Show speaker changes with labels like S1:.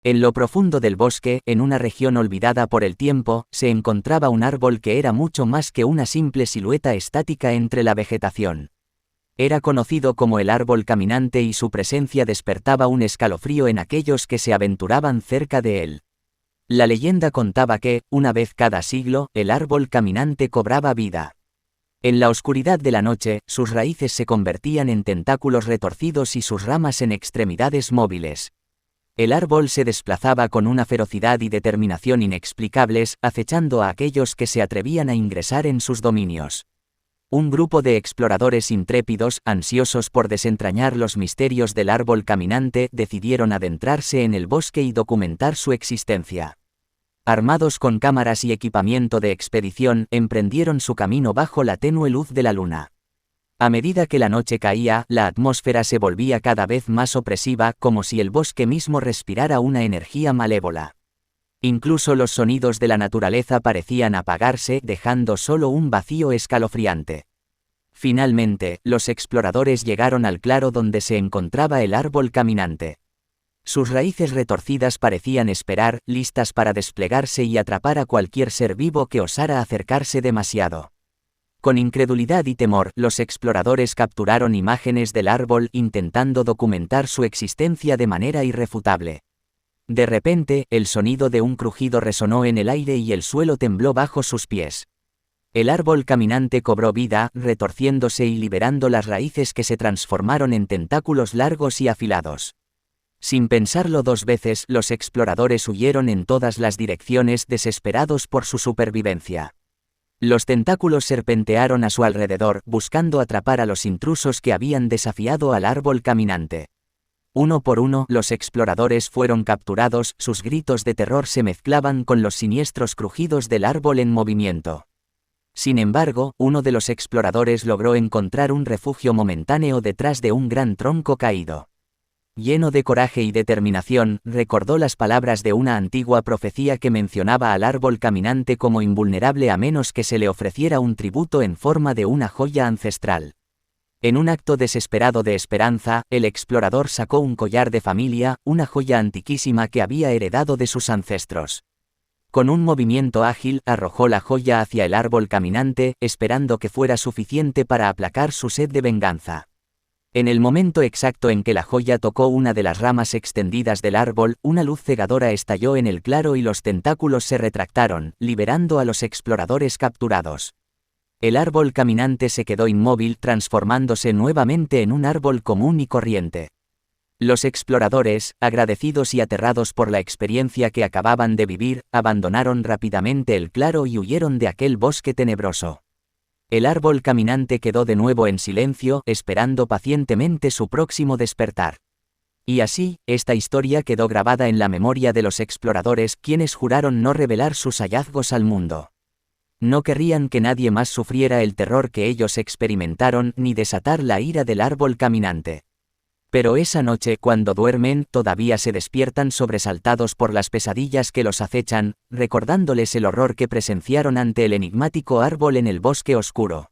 S1: En lo profundo del bosque, en una región olvidada por el tiempo, se encontraba un árbol que era mucho más que una simple silueta estática entre la vegetación. Era conocido como el árbol caminante y su presencia despertaba un escalofrío en aquellos que se aventuraban cerca de él. La leyenda contaba que, una vez cada siglo, el árbol caminante cobraba vida. En la oscuridad de la noche, sus raíces se convertían en tentáculos retorcidos y sus ramas en extremidades móviles. El árbol se desplazaba con una ferocidad y determinación inexplicables, acechando a aquellos que se atrevían a ingresar en sus dominios. Un grupo de exploradores intrépidos, ansiosos por desentrañar los misterios del árbol caminante, decidieron adentrarse en el bosque y documentar su existencia. Armados con cámaras y equipamiento de expedición, emprendieron su camino bajo la tenue luz de la luna. A medida que la noche caía, la atmósfera se volvía cada vez más opresiva, como si el bosque mismo respirara una energía malévola. Incluso los sonidos de la naturaleza parecían apagarse, dejando solo un vacío escalofriante. Finalmente, los exploradores llegaron al claro donde se encontraba el árbol caminante. Sus raíces retorcidas parecían esperar, listas para desplegarse y atrapar a cualquier ser vivo que osara acercarse demasiado. Con incredulidad y temor, los exploradores capturaron imágenes del árbol intentando documentar su existencia de manera irrefutable. De repente, el sonido de un crujido resonó en el aire y el suelo tembló bajo sus pies. El árbol caminante cobró vida, retorciéndose y liberando las raíces que se transformaron en tentáculos largos y afilados. Sin pensarlo dos veces, los exploradores huyeron en todas las direcciones, desesperados por su supervivencia. Los tentáculos serpentearon a su alrededor, buscando atrapar a los intrusos que habían desafiado al árbol caminante. Uno por uno, los exploradores fueron capturados, sus gritos de terror se mezclaban con los siniestros crujidos del árbol en movimiento. Sin embargo, uno de los exploradores logró encontrar un refugio momentáneo detrás de un gran tronco caído. Lleno de coraje y determinación, recordó las palabras de una antigua profecía que mencionaba al árbol caminante como invulnerable a menos que se le ofreciera un tributo en forma de una joya ancestral. En un acto desesperado de esperanza, el explorador sacó un collar de familia, una joya antiquísima que había heredado de sus ancestros. Con un movimiento ágil, arrojó la joya hacia el árbol caminante, esperando que fuera suficiente para aplacar su sed de venganza. En el momento exacto en que la joya tocó una de las ramas extendidas del árbol, una luz cegadora estalló en el claro y los tentáculos se retractaron, liberando a los exploradores capturados. El árbol caminante se quedó inmóvil, transformándose nuevamente en un árbol común y corriente. Los exploradores, agradecidos y aterrados por la experiencia que acababan de vivir, abandonaron rápidamente el claro y huyeron de aquel bosque tenebroso. El árbol caminante quedó de nuevo en silencio, esperando pacientemente su próximo despertar. Y así, esta historia quedó grabada en la memoria de los exploradores, quienes juraron no revelar sus hallazgos al mundo. No querrían que nadie más sufriera el terror que ellos experimentaron, ni desatar la ira del árbol caminante. Pero esa noche, cuando duermen, todavía se despiertan sobresaltados por las pesadillas que los acechan, recordándoles el horror que presenciaron ante el enigmático árbol en el bosque oscuro.